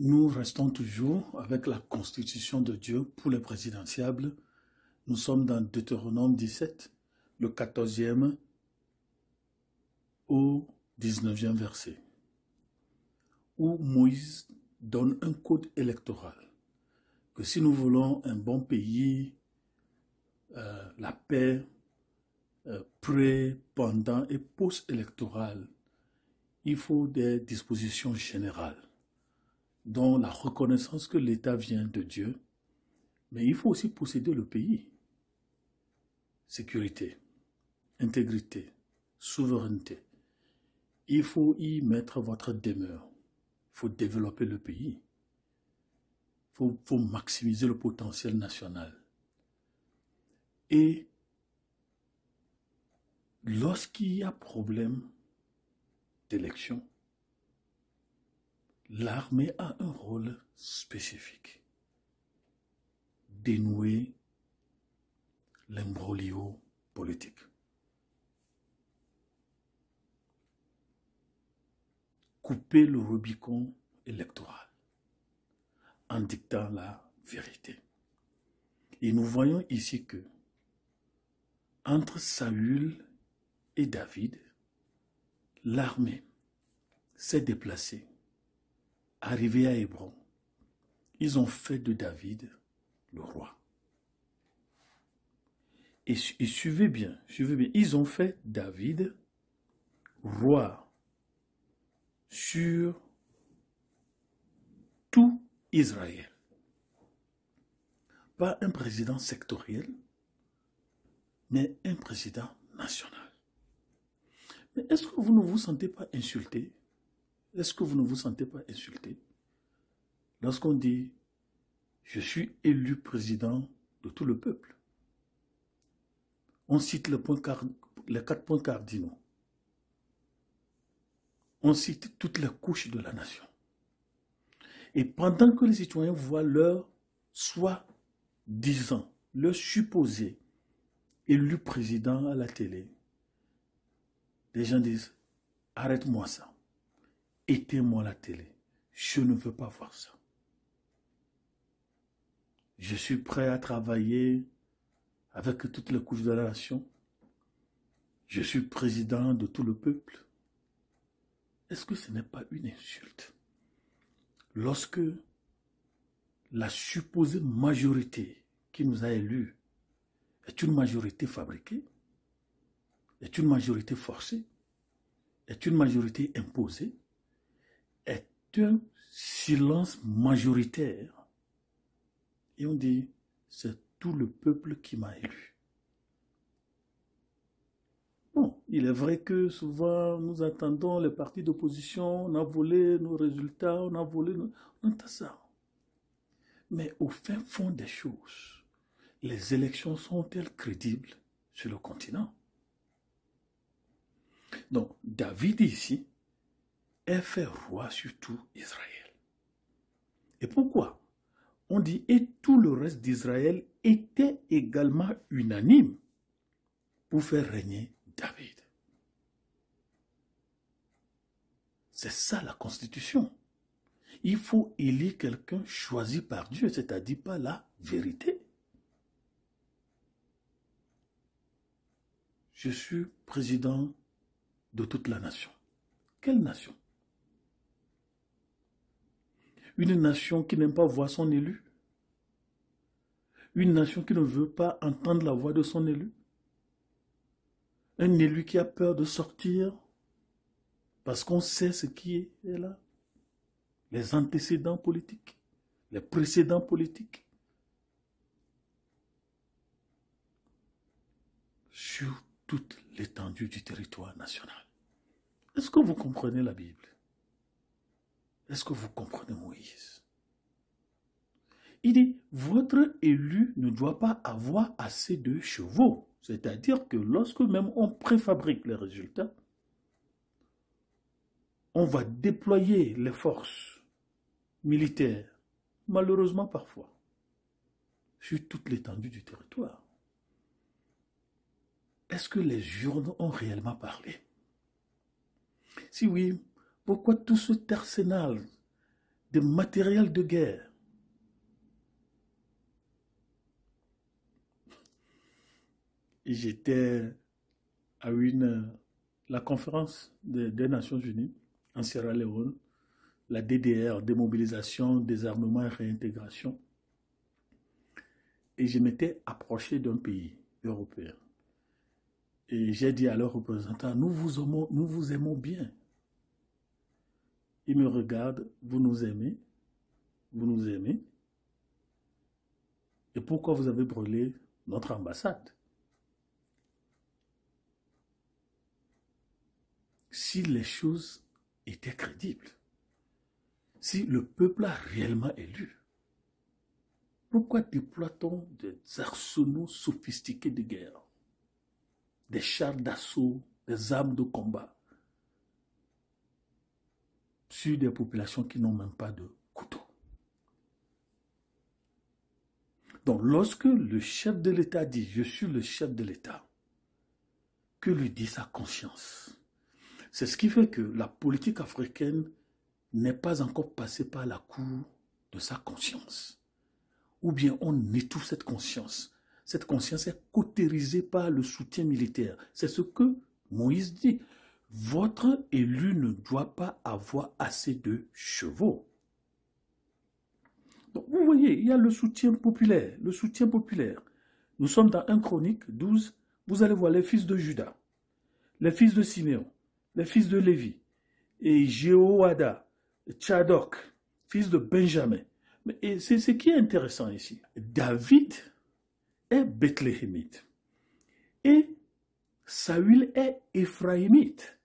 Nous restons toujours avec la constitution de Dieu pour les présidentiables. Nous sommes dans Deutéronome 17, le 14e au 19e verset, où Moïse donne un code électoral, que si nous voulons un bon pays, la paix, pré, pendant et post-électoral, il faut des dispositions générales, dont la reconnaissance que l'État vient de Dieu, mais il faut aussi posséder le pays. Sécurité, intégrité, souveraineté. Il faut y mettre votre demeure. Il faut développer le pays. Il faut maximiser le potentiel national. Et lorsqu'il y a problème d'élection, l'armée a un rôle spécifique. Dénouer l'imbroglio politique. Couper le Rubicon électoral en dictant la vérité. Et nous voyons ici que entre Saül et David, l'armée s'est déplacée, arrivée à Hébron. Ils ont fait de David le roi. Et suivez bien, ils ont fait David roi sur tout Israël. Pas un président sectoriel, mais un président national. Mais est-ce que vous ne vous sentez pas insulté? Est-ce que vous ne vous sentez pas insulté lorsqu'on dit « Je suis élu président de tout le peuple ». On cite les 4 points cardinaux. On cite toutes les couches de la nation. Et pendant que les citoyens voient leur soi-disant, leur supposé élu président à la télé, les gens disent « Arrête-moi ça, éteins-moi la télé, je ne veux pas voir ça. Je suis prêt à travailler avec toutes les couches de la nation. Je suis président de tout le peuple. » Est-ce que ce n'est pas une insulte? Lorsque la supposée majorité qui nous a élus est une majorité fabriquée, est une majorité forcée, est une majorité imposée, est un silence majoritaire, et on dit, c'est tout le peuple qui m'a élu. Bon, il est vrai que souvent nous attendons les partis d'opposition, on a volé nos résultats, on a volé on entend ça. Mais au fin fond des choses, les élections sont-elles crédibles sur le continent? Donc, David ici est fait roi sur tout Israël. Et pourquoi? On dit, et tout le reste d'Israël était également unanime pour faire régner David. C'est ça la constitution. Il faut élire quelqu'un choisi par Dieu, c'est-à-dire par la vérité. Je suis président de toute la nation. Quelle nation? Une nation qui n'aime pas voir son élu? Une nation qui ne veut pas entendre la voix de son élu? Un élu qui a peur de sortir parce qu'on sait ce qui est là? Les antécédents politiques, les précédents politiques. Sur toute l'étendue du territoire national. Est-ce que vous comprenez la Bible? Est-ce que vous comprenez Moïse? Il dit, votre élu ne doit pas avoir assez de chevaux. C'est-à-dire que lorsque même on préfabrique les résultats, on va déployer les forces militaires, malheureusement parfois, sur toute l'étendue du territoire. Est-ce que les urnes ont réellement parlé? Si oui, pourquoi tout cet arsenal de matériel de guerre. J'étais à la conférence des Nations Unies en Sierra Leone, la DDR, démobilisation, désarmement et réintégration. Et je m'étais approché d'un pays européen. Et j'ai dit à leurs représentants, nous vous aimons bien. Ils me regardent, vous nous aimez, vous nous aimez. Et pourquoi vous avez brûlé notre ambassade? Si les choses étaient crédibles, si le peuple a réellement élu, pourquoi déploie-t-on des arsenaux sophistiqués de guerre, des chars d'assaut, des armes de combat sur des populations qui n'ont même pas de couteau? Donc, lorsque le chef de l'État dit « je suis le chef de l'État », que lui dit sa conscience? C'est ce qui fait que la politique africaine n'est pas encore passée par la cour de sa conscience. Ou bien on étouffe cette conscience. Cette conscience est cautérisée par le soutien militaire. C'est ce que Moïse dit. Votre élu ne doit pas avoir assez de chevaux. Donc vous voyez, il y a le soutien populaire. Le soutien populaire. Nous sommes dans 1 Chronique 12. Vous allez voir les fils de Juda, les fils de Siméon, les fils de Lévi, et Jéhoada, Tchadok, fils de Benjamin. Et c'est ce qui est intéressant ici. David est Bethléemite et Saül est Éphraïmite.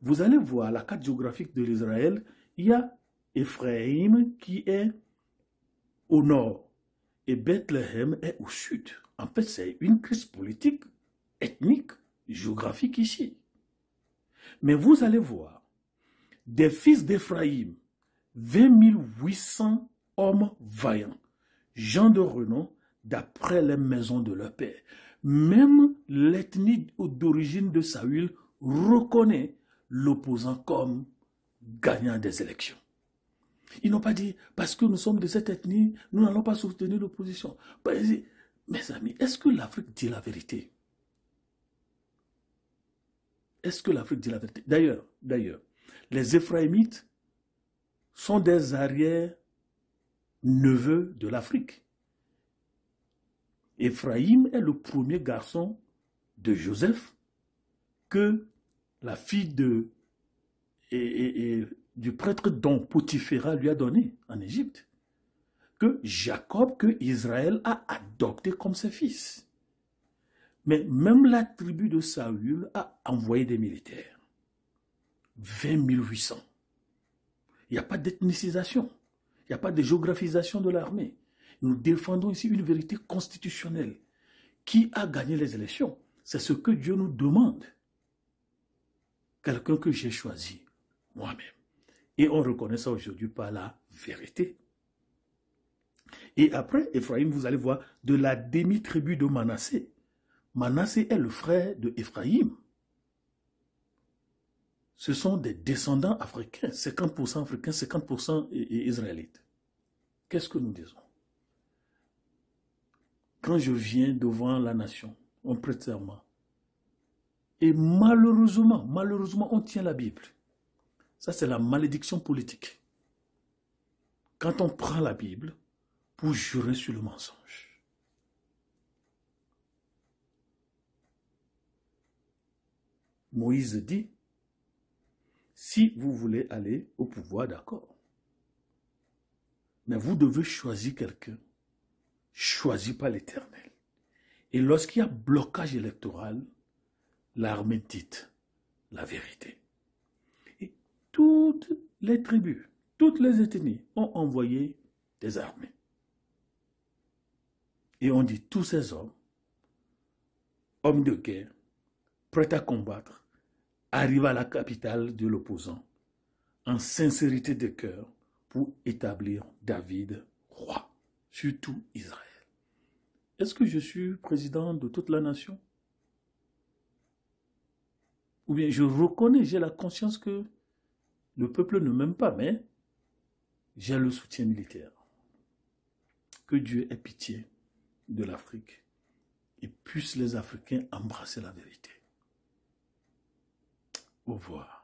Vous allez voir la carte géographique de l'Israël, il y a Éphraïm qui est au nord et Bethléem est au sud. En fait, c'est une crise politique, ethnique, géographique ici. Mais vous allez voir, des fils d'Éphraïm, 20 800 hommes vaillants, gens de renom, d'après les maisons de leur père. Même l'ethnie d'origine de Saül reconnaît l'opposant comme gagnant des élections. Ils n'ont pas dit, parce que nous sommes de cette ethnie, nous n'allons pas soutenir l'opposition. Mes amis, est-ce que l'Afrique dit la vérité? Est-ce que l'Afrique dit la vérité? D'ailleurs, les Éphraïmites sont des arrière-neveux de l'Afrique. Éphraïm est le premier garçon de Joseph que la fille du prêtre dont Potiphéra lui a donné en Égypte, que Jacob, que Israël a adopté comme ses fils. Mais même la tribu de Saül a envoyé des militaires. 20 800. Il n'y a pas d'ethnicisation. Il n'y a pas de géographisation de l'armée. Nous défendons ici une vérité constitutionnelle. Qui a gagné les élections? C'est ce que Dieu nous demande. Quelqu'un que j'ai choisi, moi-même. Et on reconnaît ça aujourd'hui par la vérité. Et après, Éphraïm, vous allez voir, de la demi-tribu de Manassé. Manassé est le frère de Éphraïm. Ce sont des descendants africains, 50% africains, 50% israélites. Qu'est-ce que nous disons? Quand je viens devant la nation, on prête serment. Et malheureusement, on tient la Bible. Ça, c'est la malédiction politique. Quand on prend la Bible pour jurer sur le mensonge. Moïse dit, si vous voulez aller au pouvoir, d'accord. Mais vous devez choisir quelqu'un. Choisi par l'Éternel. Et lorsqu'il y a blocage électoral, l'armée dit la vérité. Et toutes les tribus, toutes les ethnies ont envoyé des armées. Et on dit tous ces hommes, hommes de guerre, prêts à combattre, arrivent à la capitale de l'opposant en sincérité de cœur pour établir David roi, surtout Israël. Est-ce que je suis président de toute la nation? Ou bien je reconnais, j'ai la conscience que le peuple ne m'aime pas, mais j'ai le soutien militaire. Que Dieu ait pitié de l'Afrique et puissent les Africains embrasser la vérité. Au revoir.